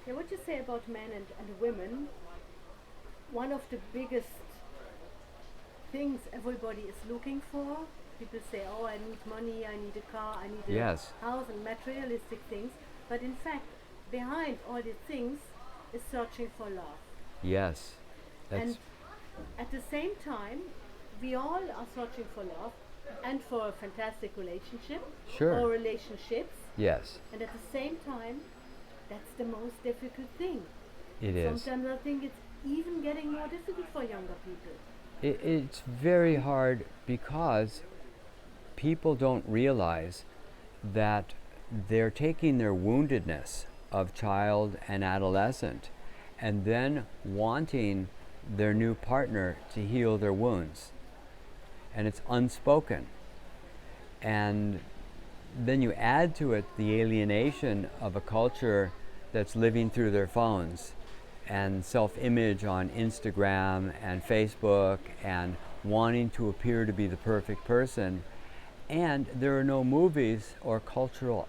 Yeah, what you say about men and women, one of the biggest things everybody is looking for. People say, oh, I need money, I need a car, I need Yes, a house, and materialistic things. But in fact, behind all these things is searching for love. yes, And that's at the same time, we all are searching for love and for a fantastic relationship sure. or relationships. Yes, And at the same time, that's the most difficult thing. it And is. sometimes I think it's even getting more difficult for younger people. It's very hard because people don't realize that they're taking their woundedness of child and adolescent and then wanting their new partner to heal their wounds. And it's unspoken. And then you add to it the alienation of a culture that's living through their phones and self-image on Instagram and Facebook and wanting to appear to be the perfect person. And there are no movies or cultural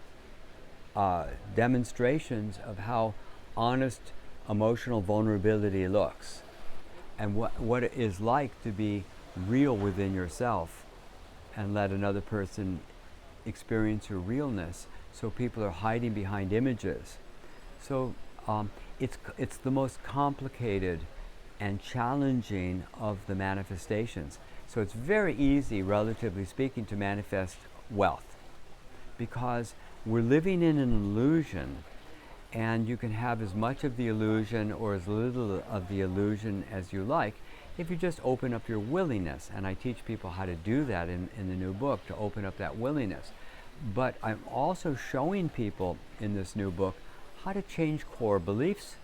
demonstrations of how honest emotional vulnerability looks and what it is like to be real within yourself and let another person experience your realness. So people are hiding behind images. So it's the most complicated and challenging of the manifestations. So it's very easy, relatively speaking, to manifest wealth because we're living in an illusion, and you can have as much of the illusion or as little of the illusion as you like if you just open up your willingness. And I teach people how to do that in the new book, to open up that willingness. But I'm also showing people in this new book how to change core beliefs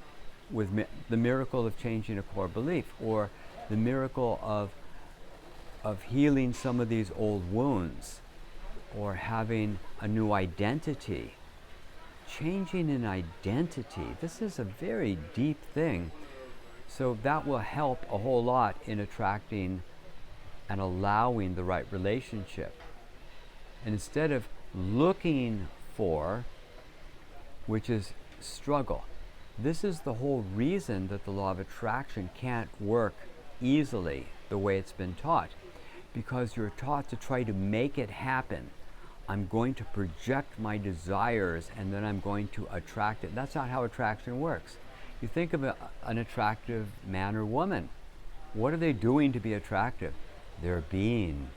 with the miracle of changing a core belief, or the miracle of healing some of these old wounds, or having a new identity. Changing an identity, this is a very deep thing. So that will help a whole lot in attracting and allowing the right relationship. And instead of looking for, which is struggle, this is the whole reason that the law of attraction can't work easily the way it's been taught, because you're taught to try to make it happen. I'm going to project my desires and then I'm going to attract it. That's not how attraction works. You think of an attractive man or woman. What are they doing to be attractive? They're being.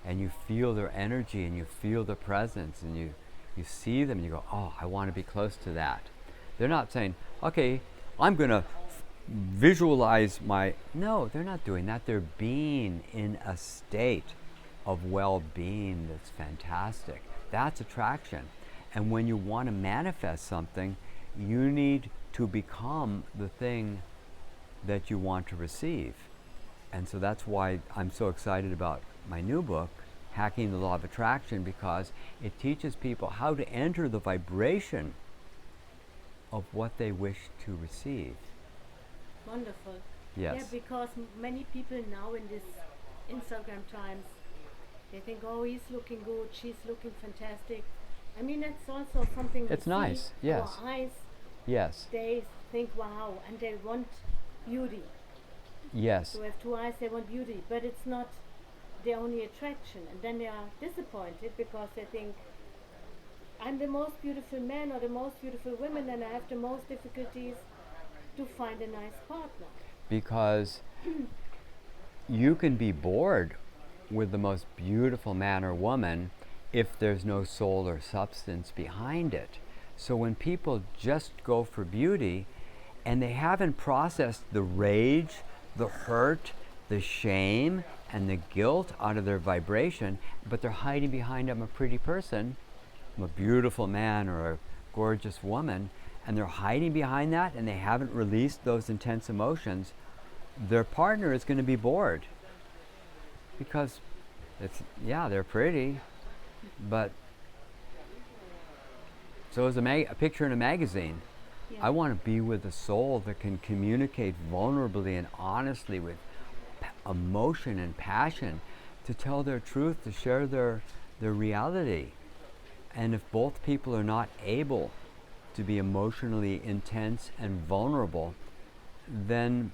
And you feel their energy and you feel the presence and you see them and you go, oh, I want to be close to that. They're not saying, okay, I'm going to visualize my... No, they're not doing that. They're being in a state of well-being that's fantastic. That's attraction. And when you want to manifest something, you need to become the thing that you want to receive. And so that's why I'm so excited about my new book, Hacking the Law of Attraction, because it teaches people how to enter the vibration of what they wish to receive. Wonderful. Yes. Yeah, because many people now in this Instagram times, they think, oh, he's looking good, she's looking fantastic. I mean, that's also something we It's see. nice, yes. Our eyes, Yes. they think, wow, and they want beauty. Yes. So have two eyes, they want beauty, but it's not the only attraction. And then they are disappointed because they think, I'm the most beautiful man or the most beautiful woman, and I have the most difficulties to find a nice partner. Because you can be bored with the most beautiful man or woman if there's no soul or substance behind it. So when people just go for beauty and they haven't processed the rage, the hurt, the shame, and the guilt out of their vibration, but they're hiding behind, I'm a pretty person, I'm a beautiful man or a gorgeous woman, and they're hiding behind that and they haven't released those intense emotions, their partner is going to be bored. Because it's, yeah, they're pretty, but so is a picture in a magazine. Yeah. I want to be with a soul that can communicate vulnerably and honestly with emotion and passion, to tell their truth, to share their reality. And if both people are not able to be emotionally intense and vulnerable, then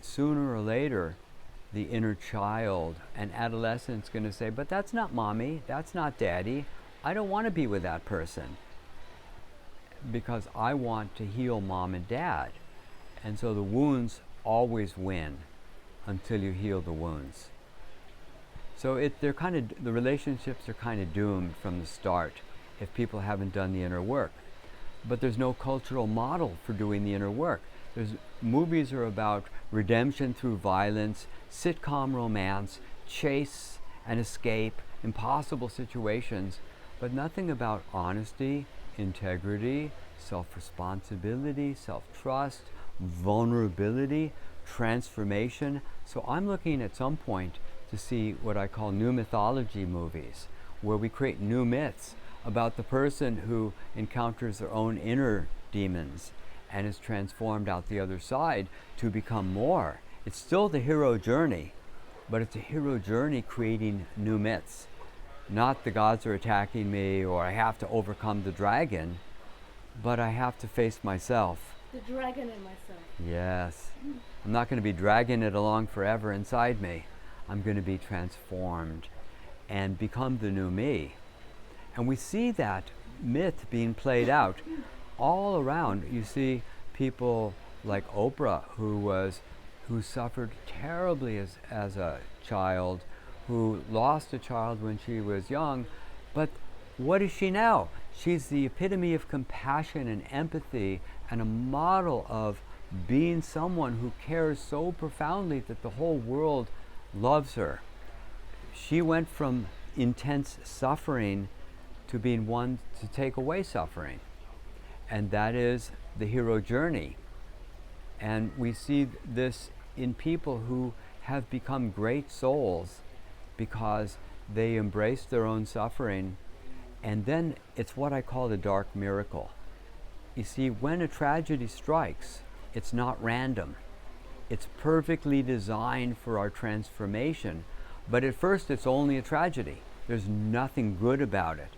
sooner or later the inner child and adolescent's going to say, but that's not mommy, that's not daddy, I don't want to be with that person because I want to heal mom and dad. And so the wounds always win until you heal the wounds. So the relationships are kind of doomed from the start if people haven't done the inner work. But there's no cultural model for doing the inner work. Movies are about redemption through violence, sitcom romance, chase and escape, impossible situations, but nothing about honesty, integrity, self-responsibility, self-trust, vulnerability, transformation. So I'm looking at some point to see what I call new mythology movies, where we create new myths about the person who encounters their own inner demons and is transformed out the other side to become more. It's still the hero journey, but it's a hero journey creating new myths. Not the gods are attacking me or I have to overcome the dragon, but I have to face myself. The dragon in myself. Yes. I'm not going to be dragging it along forever inside me. I'm going to be transformed and become the new me. And we see that myth being played out all around. You see people like Oprah, who suffered terribly as a child, who lost a child when she was young, but what is she now? She's the epitome of compassion and empathy and a model of being someone who cares so profoundly that the whole world loves her. She went from intense suffering to being one to take away suffering. And that is the hero journey. And we see this in people who have become great souls because they embrace their own suffering. And then it's what I call the dark miracle. You see, when a tragedy strikes, it's not random. It's perfectly designed for our transformation. But at first, it's only a tragedy. There's nothing good about it.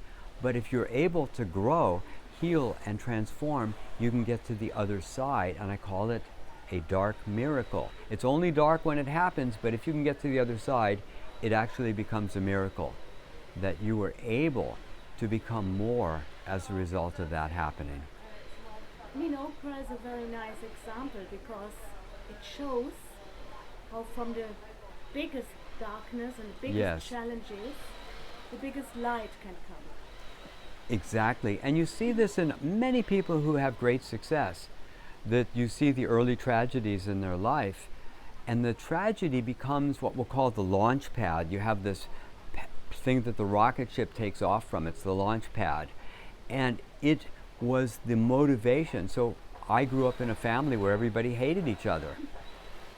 But if you're able to grow, heal, and transform, you can get to the other side, and I call it a dark miracle. It's only dark when it happens, but if you can get to the other side, it actually becomes a miracle that you were able to become more as a result of that happening. I mean, Oprah is a very nice example because it shows how from the biggest darkness and the biggest Yes. challenges, the biggest light can come. Exactly. And you see this in many people who have great success, that you see the early tragedies in their life, and the tragedy becomes what we'll call the launch pad. You have this thing that the rocket ship takes off from. It's the launch pad. And it was the motivation. So I grew up in a family where everybody hated each other.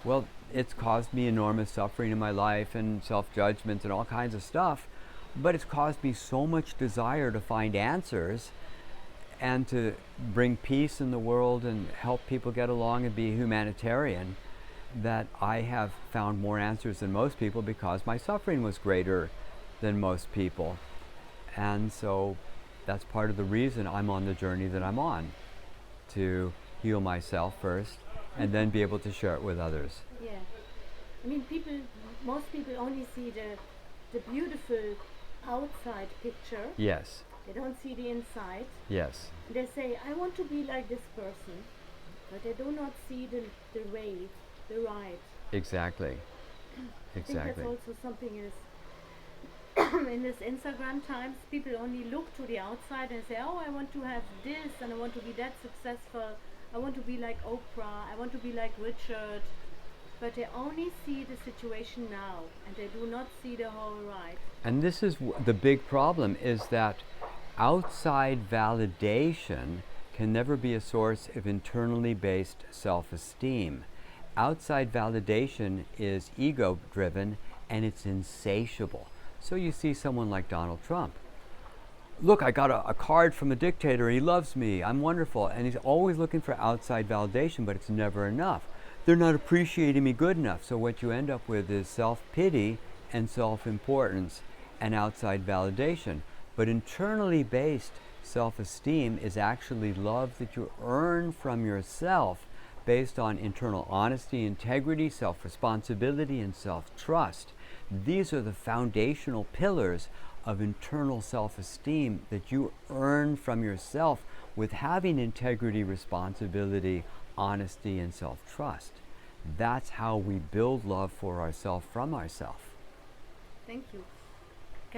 Well, it's caused me enormous suffering in my life and self-judgment and all kinds of stuff. But it's caused me so much desire to find answers and to bring peace in the world and help people get along and be a humanitarian, that I have found more answers than most people because my suffering was greater than most people. And so that's part of the reason I'm on the journey that I'm on, to heal myself first and then be able to share it with others. Yeah. I mean, most people only see the beautiful outside picture. Yes. They don't see the inside. Yes. They say, I want to be like this person, but they do not see the way, the right. Exactly. I think that's also something is in this Instagram times, people only look to the outside and say, oh, I want to have this and I want to be that successful. I want to be like Oprah. I want to be like Richard. But they only see the situation now and they do not see the whole right. And this is the big problem, is that outside validation can never be a source of internally based self-esteem. Outside validation is ego-driven and it's insatiable. So you see someone like Donald Trump. Look, I got a card from a dictator, he loves me, I'm wonderful. And he's always looking for outside validation, but it's never enough. They're not appreciating me good enough. So what you end up with is self-pity and self-importance and outside validation. But internally based self-esteem is actually love that you earn from yourself based on internal honesty, integrity, self-responsibility, and self-trust. These are the foundational pillars of internal self-esteem that you earn from yourself with having integrity, responsibility, honesty, and self-trust. That's how we build love for ourselves from ourselves. Thank you.